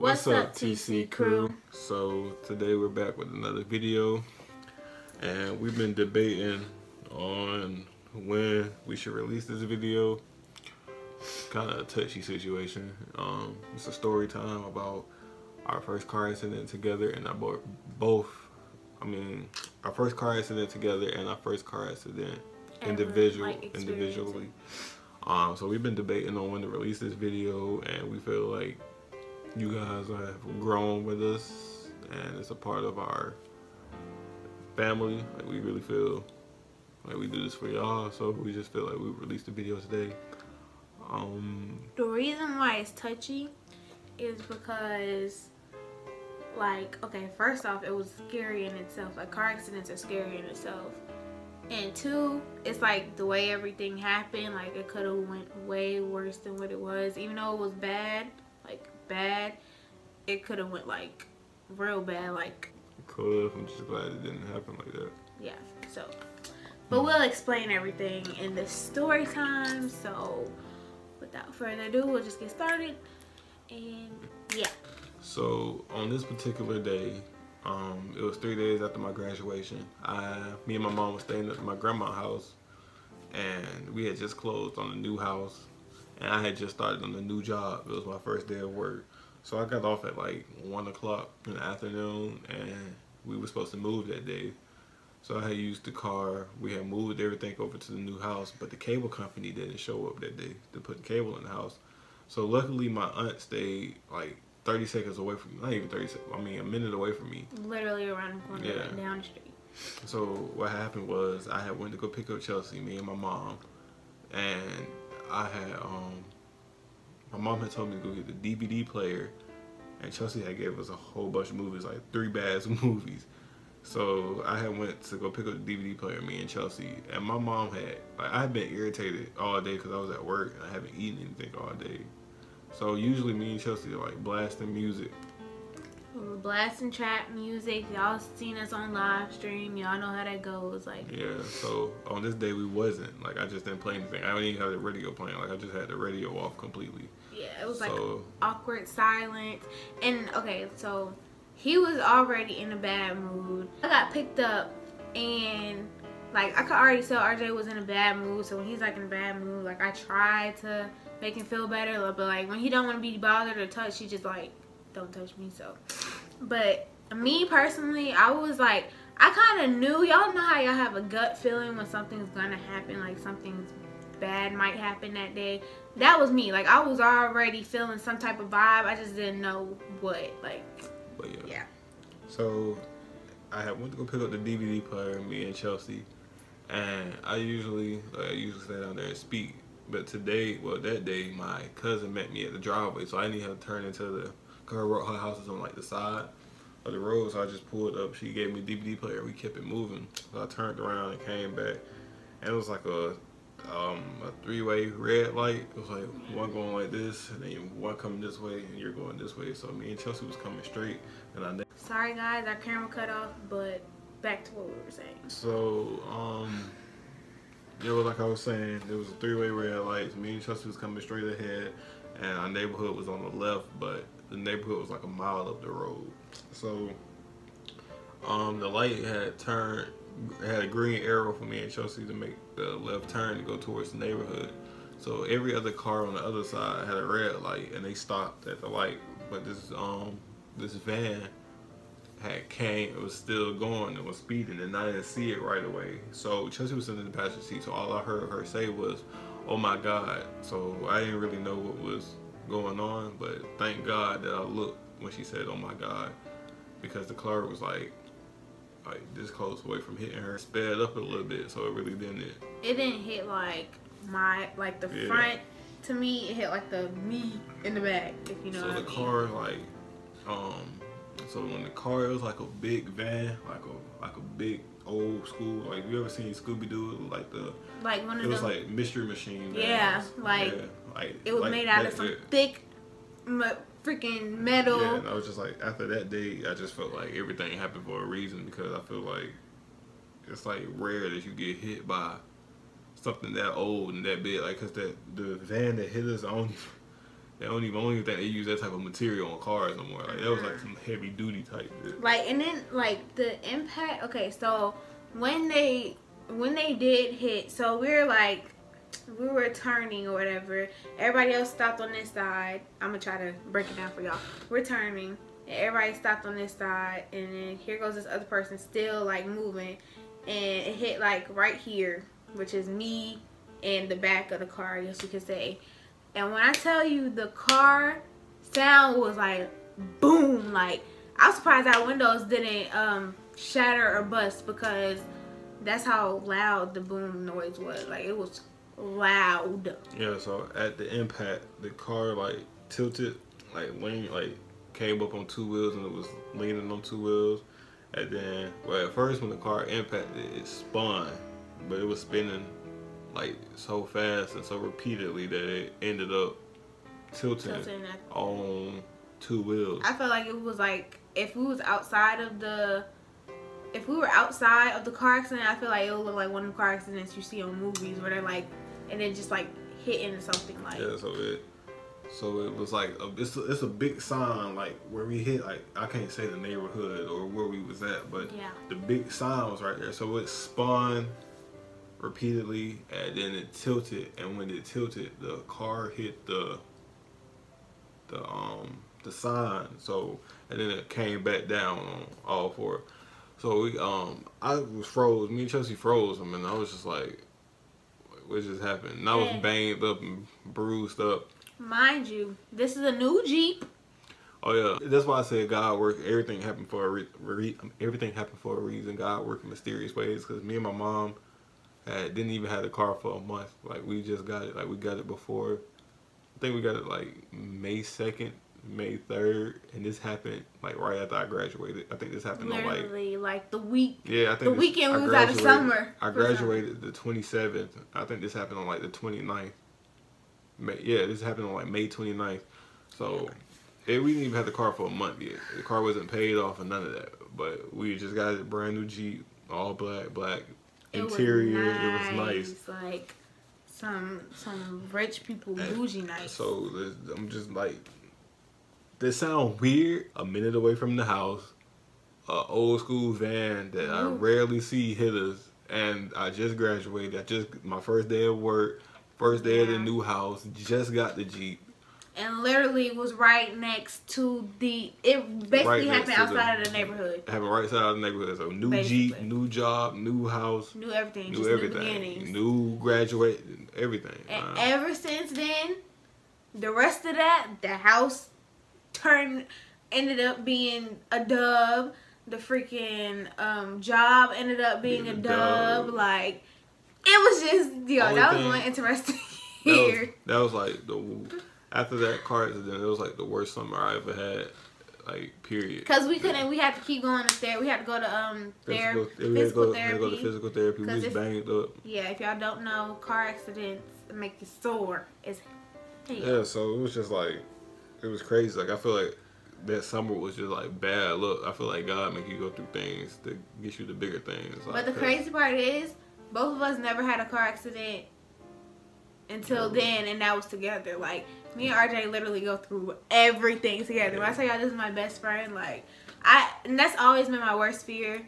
What's up, TC crew? So today we're back with another video, and we've been debating on when we should release this video. Kind of a touchy situation. It's a story time about our first car accident together, and our first car accident together and our first car accident individually. So we've been debating on when to release this video, and we feel like you guys have grown with us, and it's a part of our family. Like, we really feel like we do this for y'all, so we just feel like we released the video today. The reason why it's touchy is because, like, okay, first off, it was scary in itself. Like, car accidents are scary in itself. And two, it's like the way everything happened, like it could have went way worse than what it was. Even though it was bad, it could have went like real bad. Like, it could have. I'm just glad it didn't happen like that. Yeah. So, but we'll explain everything in the story time. So, without further ado, we'll just get started. And yeah. So on this particular day, it was 3 days after my graduation. Me and my mom was staying at my grandma's house, and we had just closed on a new house, and I had just started on a new job. It was my first day of work. So I got off at like 1 o'clock in the afternoon, and we were supposed to move that day. So I had used the car. We had moved everything over to the new house, but the cable company didn't show up that day to put the cable in the house. So luckily my aunt stayed like 30 seconds away from me. Not even 30 seconds, I mean a minute away from me. Literally around the corner, yeah, and down the street. So what happened was I had went to go pick up Chelsea, me and my mom, and I had my mom had told me to go get the DVD player, and Chelsea had gave us a whole bunch of movies, like 3 bags of movies. So I had went to go pick up the DVD player, me and Chelsea, and my mom had, like, I had been irritated all day because I was at work and I haven't eaten anything all day. So usually me and Chelsea are like blasting music. We were blasting trap music. Y'all seen us on live stream. Y'all know how that goes. Like, yeah. So on this day we wasn't. Like, I just didn't play anything. I didn't even have the radio playing. Like, I just had the radio off completely. Yeah, it was like awkward silence. And okay, so he was already in a bad mood. I got picked up, and like I could already tell RJ was in a bad mood. So when he's like in a bad mood, like I tried to make him feel better, but like when he don't want to be bothered or touched, he just like, don't touch me. So, but me personally, I was like, I kind of knew. Y'all know how y'all have a gut feeling when something's gonna happen, like something's bad might happen that day. That was me. Like, I was already feeling some type of vibe. I just didn't know what. Like, but yeah. So I had went to go pick up the DVD player, me and Chelsea, and I usually stay down there and speak. But today, well, that day, my cousin met me at the driveway, so I didn't have to turn into the, cause her house is on like the side of the road, so I just pulled up. She gave me a DVD player. We kept it moving. So I turned around and came back, and it was like a 3-way red light. It was like one going like this, and then one coming this way, and you're going this way. So me and Chelsea was coming straight, and Sorry guys, our camera cut off, but back to what we were saying. So yeah, well, like I was saying, there was a 3-way red light. Me and Chelsea was coming straight ahead, and our neighborhood was on the left, but the neighborhood was like a mile up the road. So the light had turned, had a green arrow for me and Chelsea to make the left turn to go towards the neighborhood. So every other car on the other side had a red light, and they stopped at the light. But this van it was still going and was speeding, and I didn't see it right away. So Chelsea was sitting in the passenger seat, so all I heard her say was, "Oh my God." So I didn't really know what was going on, but thank God that I looked when she said, "Oh my God," because the car was like this close away from hitting her. Sped up a little bit, so it really didn't. It didn't hit like the front. To me, it hit like the me in the back, if you know what I mean. So the car, like, so when the car, it was like a big van, like a big old school, like, you ever seen Scooby-Doo, like one of them, it was like Mystery Machine vans. Yeah, like it was made out of some thick freaking metal. Yeah, and I was just like, after that day, I just felt like everything happened for a reason, because I feel like it's like rare that you get hit by something that old and that big, like, cause the van that hit us, They don't even think they use that type of material on cars no more. Like that was like some heavy duty type shit. Like, and then like the impact. Okay, so when they did hit, so we were turning or whatever. Everybody else stopped on this side. I'm gonna try to break it down for y'all. We're turning, and everybody stopped on this side, and then here goes this other person still like moving, and it hit like right here, which is me and the back of the car, I guess you could say. And when I tell you the car sound was like boom, like I was surprised our windows didn't shatter or bust, because that's how loud the boom noise was. Like it was loud. Yeah, so at the impact, the car like tilted, like leaned, like came up on 2 wheels, and it was leaning on 2 wheels. And then, well, at first when the car impacted, it spun, but it was spinning like so fast and so repeatedly that it ended up tilting on 2 wheels. I felt like it was like if we were outside of the car accident, I feel like it would look like one of the car accidents you see on movies where they're like, and then just like hitting something like. Yeah, so it was like it's a big sign like where we hit, like I can't say the neighborhood or where we was at, but yeah, the big sign was right there. So it spun repeatedly, and then it tilted, and when it tilted, the car hit the sign. So, and then it came back down on all 4. So we I was froze. Me and Chelsea froze. I mean, I was just like, what just happened? And I was banged up and bruised up. Mind you, this is a new Jeep. Oh yeah, that's why I said God worked. Everything happened for a reason. God worked in mysterious ways. Because me and my mom didn't even have the car for a month. Like we just got it. Like we got it before. I think we got it like May 2nd, May 3rd, and this happened like right after I graduated. I think this happened literally on like the week. Yeah, I think the weekend we was out of summer. I graduated the 27th. I think this happened on like the 29th. Yeah, this happened on like May 29th. So we didn't even have the car for a month yet. The car wasn't paid off or none of that. But we just got a brand new Jeep, all black. Interior, it was nice. Like some rich people bougie nice. So I'm just like, this sound weird. A minute away from the house, a old school van that I rarely see hit us, and I just graduated. My first day of work, first day of the new house. Just got the Jeep. And literally was right next to it basically happened outside of the neighborhood. Happened right outside of the neighborhood. So new Jeep, new job, new house. New everything. New everything. New graduate, everything. And ever since then, the rest of that, the house ended up being a dub. The freaking job ended up being a dub. Like, it was just, that was one interesting year. That was like after that car accident, it was like the worst summer I ever had, like, period. Because we had to keep going up there. We had to go to physical therapy. Go to physical therapy. We was banged up. Yeah, if y'all don't know, car accidents make you sore as hell. Yeah, so it was just like, it was crazy. Like, I feel like that summer was just like bad luck. I feel like God make you go through things to get you the bigger things. Like, but the crazy part is, both of us never had a car accident until then, and that was together. Like, me and RJ literally go through everything together. When I tell y'all this is my best friend, like, and that's always been my worst fear,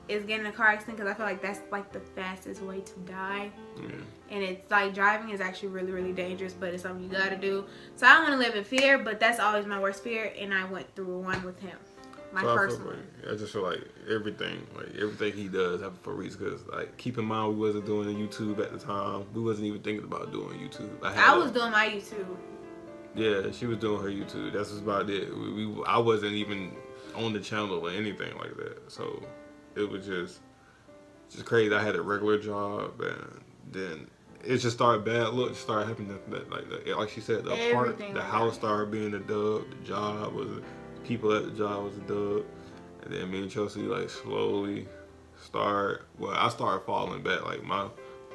is getting in a car accident, because I feel like that's like the fastest way to die. Yeah. And it's like, driving is actually really, really dangerous, but it's something you gotta do. So I don't want to live in fear, but that's always my worst fear, and I went through one with him. My first one. I just feel like everything he does happen for a reason. Because, like, keep in mind, we wasn't doing the YouTube at the time. We wasn't even thinking about doing YouTube. I was doing my YouTube. Yeah, she was doing her YouTube. That's just about it. I wasn't even on the channel or anything like that. So it was just crazy. I had a regular job, and then it just started bad luck. It started happening like she said, the house started being a dub. The job was people at the job was a dub. And then me and Chelsea like slowly I started falling back. Like, my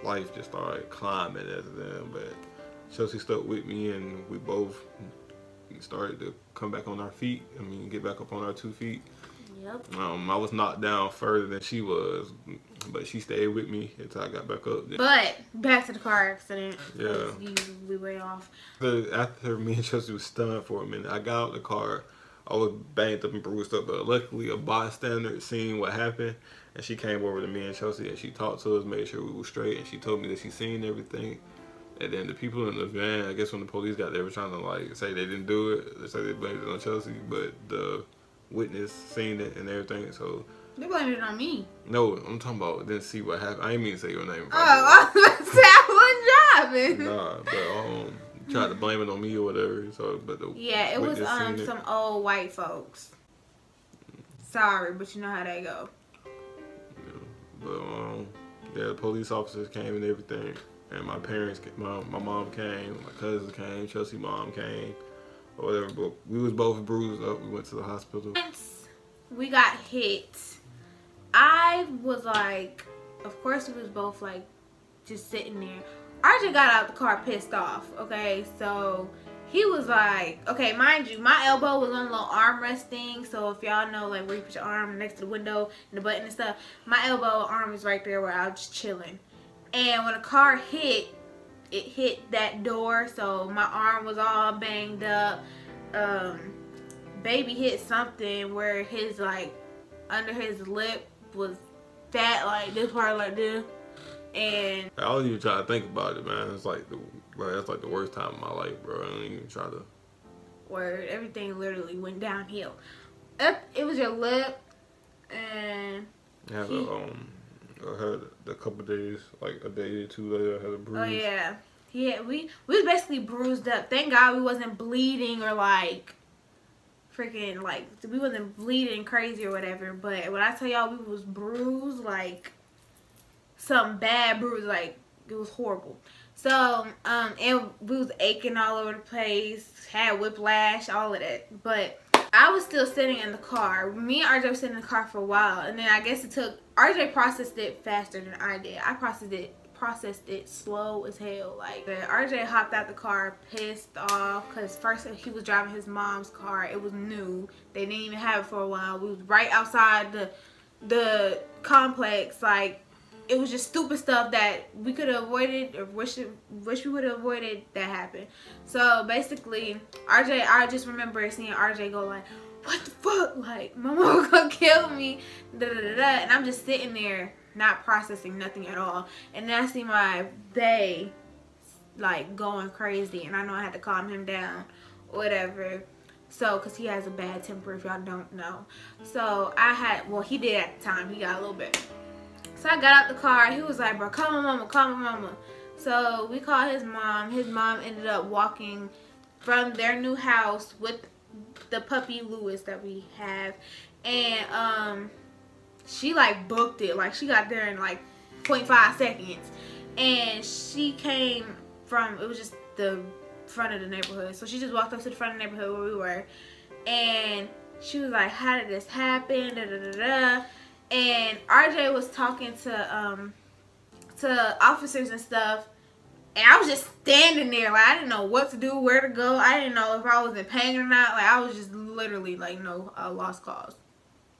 life just started climbing after then. But Chelsea stuck with me, and we both started to come back on our feet. I mean, get back up on our 2 feet. Yep. I was knocked down further than she was, but she stayed with me until I got back up. But back to the car accident. Yeah. We way off. After me and Chelsea was stunned for a minute, I got out the car. I was banged up and bruised up, but luckily a bystander seen what happened, and she came over to me and Chelsea and she talked to us, made sure we were straight, and she told me that she seen everything. And then the people in the van, I guess when the police got there, were trying to like say they didn't do it. They say they blamed it on Chelsea, but the witness seen it and everything. So they blamed it on me. No, I'm talking about didn't see what happened. I didn't mean to say your name. Oh, I was about to say I wasn't driving. Nah, but tried to blame it on me or whatever. So, but yeah, it was some old white folks. Sorry, but you know how they go. Yeah, but yeah, the police officers came and everything. And my parents, my mom came, my cousins came, Chelsea's mom came, or whatever. But we was both bruised up. We went to the hospital. Once we got hit, I was like, of course we was both like, just sitting there. RJ got out the car pissed off, okay? So he was like, okay, mind you, my elbow was on a little armrest thing. So if y'all know, like where you put your arm next to the window and the button and stuff, my elbow arm is right there where I was just chilling. And when the car hit, it hit that door, so my arm was all banged up. Baby hit something where his, like, under his lip was fat, like this part like this. And I don't even try to think about it, man. It's like that's like the worst time of my life, bro. I don't even try to. Word, everything literally went downhill. It was your lip, and I had a couple days, like a day or two later, I had a bruise. Oh yeah, yeah. We was basically bruised up. Thank God we wasn't bleeding or like freaking like we wasn't bleeding crazy or whatever. But when I tell y'all we was bruised, like some bad bruise, like it was horrible. So and we was aching all over the place, had whiplash, all of that. But I was still sitting in the car. Me and RJ were sitting in the car for a while, and then I guess it took. RJ processed it faster than I did. I processed it slow as hell. Like RJ hopped out the car pissed off because first he was driving his mom's car. It was new. They didn't even have it for a while. We was right outside the complex. Like it was just stupid stuff that we could have avoided or wish we would have avoided that happened. So basically, I just remember seeing RJ go like, what the fuck? Like, my mom gonna kill me. Da, da, da, da. And I'm just sitting there not processing nothing at all. And then I see my bae like going crazy. And I know I had to calm him down. Whatever. So, because he has a bad temper if y'all don't know. So, well, he did at the time. He got a little bit. So, I got out the car. He was like, bro, call my mama, call my mama. So, we called his mom. His mom ended up walking from their new house with the puppy Lewis that we have. And, she, like, booked it. Like, she got there in, like, 0.5 seconds. And she came from, it was just the front of the neighborhood. So, she just walked up to the front of the neighborhood where we were. And she was like, how did this happen? Da, da, da, da. And RJ was talking to officers and stuff, and I was just standing there like I didn't know what to do, where to go. I didn't know if I was in pain or not. Like I was just literally like, no, a lost cause.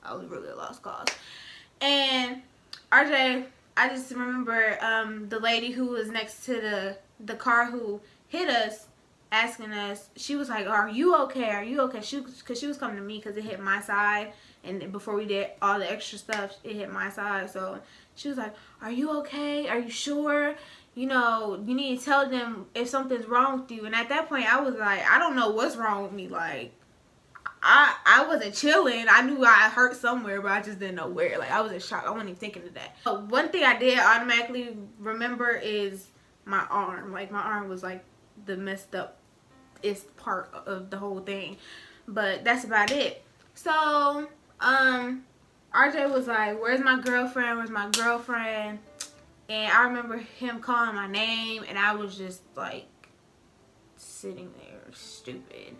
I was really a lost cause. And RJ, I just remember the lady who was next to the car who hit us asking us. She was like, "Are you okay? Are you okay?" Because she was coming to me because it hit my side. And before we did all the extra stuff, it hit my side. So she was like, "Are you okay? Are you sure? You know, you need to tell them if something's wrong with you." And at that point, I was like, I don't know what's wrong with me. Like, I wasn't chilling. I knew I hurt somewhere, but I just didn't know where. Like, I was in shock. I wasn't even thinking of that. But one thing I did automatically remember is my arm. Like, my arm was, like, the messed up part of the whole thing. But that's about it. So, RJ was like, where's my girlfriend? Where's my girlfriend? And I remember him calling my name, and I was just, like, sitting there stupid.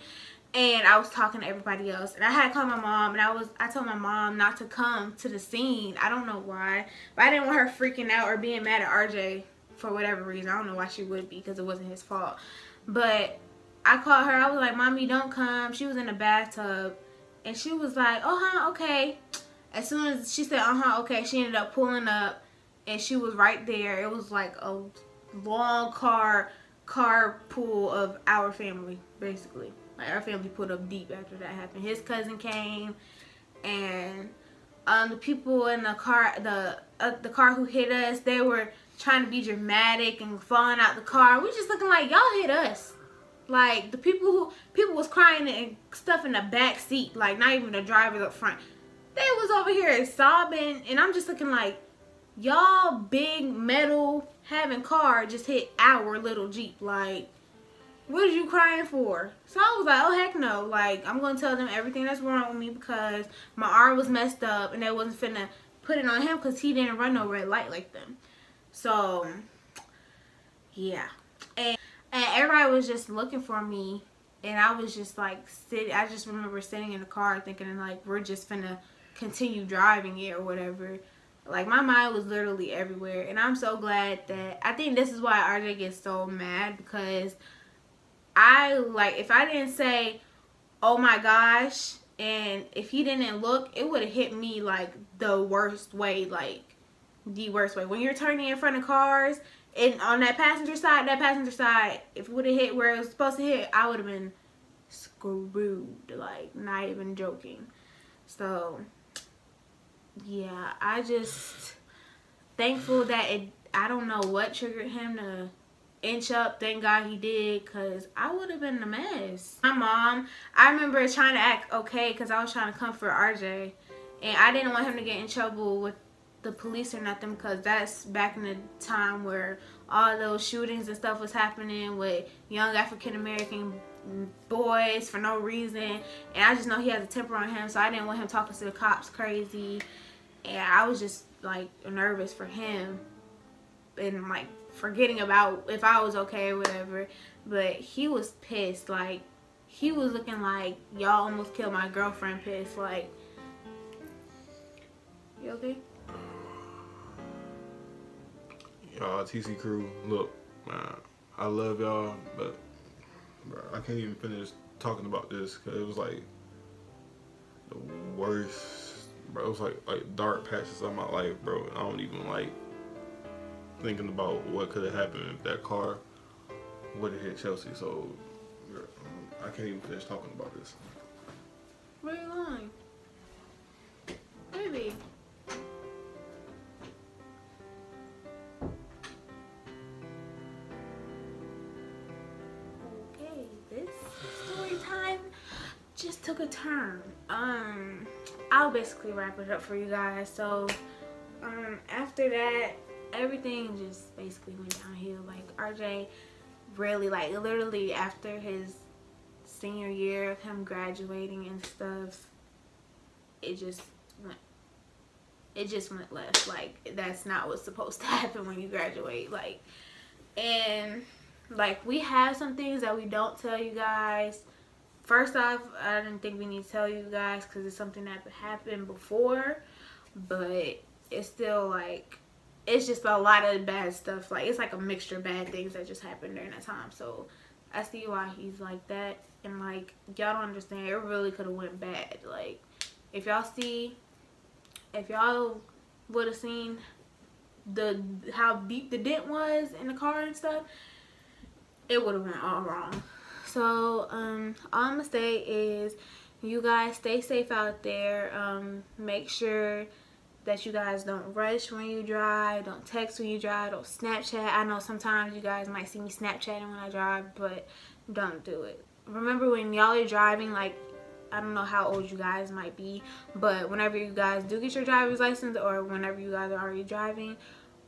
And I was talking to everybody else. And I had to call my mom, and I told my mom not to come to the scene. I don't know why. But I didn't want her freaking out or being mad at RJ for whatever reason. I don't know why she would be, because it wasn't his fault. But I called her. I was like, "Mommy, don't come." She was in the bathtub. And she was like, uh-huh, okay. As soon as she said, uh-huh, okay, she ended up pulling up, and she was right there. It was like a long carpool of our family, basically. Like, our family pulled up deep after that happened. His cousin came, and the people in the car, the car who hit us, they were trying to be dramatic and falling out the car. We just looking like, y'all hit us. Like, the people was crying and stuff in the back seat, like not even the driver up front. They was over here sobbing, and I'm just looking like, y'all big metal having car just hit our little Jeep. Like, what are you crying for? So I was like, oh heck no. Like, I'm gonna tell them everything that's wrong with me because my arm was messed up, and they wasn't finna put it on him because he didn't run no red light like them. So yeah, and everybody was just looking for me, and I was just like I just remember sitting in the car thinking like, we're just finna continue driving it or whatever. Like, my mind was literally everywhere, and I'm so glad that, I think this is why RJ gets so mad, because if I didn't say, oh my gosh, and if he didn't look, it would have hit me like the worst way, like the worst way. When you're turning in front of cars, and on that passenger side, if it would have hit where it was supposed to hit, I would have been screwed, like, not even joking. So yeah, I just thankful that I don't know what triggered him to inch up. Thank God he did, because I would have been a mess. My mom, I remember trying to act okay because I was trying to comfort RJ, and I didn't want him to get in trouble with the police or nothing, because that's back in the time where all those shootings and stuff was happening with young African American boys for no reason, and I just know he has a temper on him, so I didn't want him talking to the cops crazy. And I was just like nervous for him, and like forgetting about if I was okay or whatever. But he was pissed. Like, he was looking like, y'all almost killed my girlfriend pissed. Like, you okay? Y'all, TC crew, look, man, I love y'all, but bro, I can't even finish talking about this because it was like the worst. Bro, it was like dark patches of my life, bro. I don't even like thinking about what could have happened if that car would have hit Chelsea. So I can't even finish talking about this. Where are you going? Baby. Okay, this story time just took a turn. I'll basically wrap it up for you guys. So after that, everything just basically went downhill. Like, RJ really, like, literally after his senior year of him graduating and stuff, it just went left. Like, that's not what's supposed to happen when you graduate. Like, and like, we have some things that we don't tell you guys. First off, I didn't think we need to tell you guys because it's something that happened before, but it's still like, it's just a lot of bad stuff. Like, it's like a mixture of bad things that just happened during that time. So I see why he's like that, and like, y'all don't understand, it really could have went bad. Like, if y'all would have seen how deep the dent was in the car and stuff, it would have went all wrong. So all I'm gonna say is, you guys stay safe out there. Make sure that you guys don't rush when you drive, don't text when you drive, don't Snapchat. I know sometimes you guys might see me Snapchatting when I drive, but don't do it. Remember, when y'all are driving, like, I don't know how old you guys might be, but whenever you guys do get your driver's license, or whenever you guys are already driving,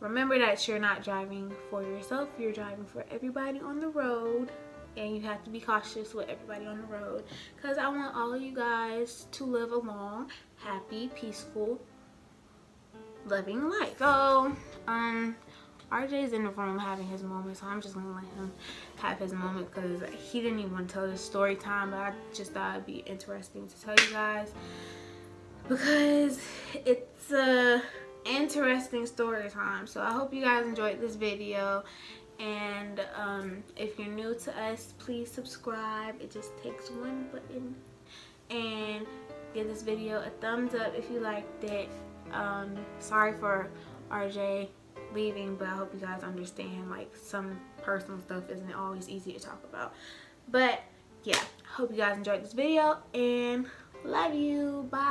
remember that you're not driving for yourself, you're driving for everybody on the road. And you have to be cautious with everybody on the road, because I want all of you guys to live a long, happy, peaceful, loving life. So RJ's in the room having his moment, so I'm just gonna let him have his moment, because he didn't even want to tell this story time, but I just thought it'd be interesting to tell you guys, because it's a interesting story time. So I hope you guys enjoyed this video. And if you're new to us, please subscribe. It just takes one button. And give this video a thumbs up if you liked it. Sorry for RJ leaving, but I hope you guys understand, like, some personal stuff isn't always easy to talk about. But yeah, hope you guys enjoyed this video and love you. Bye.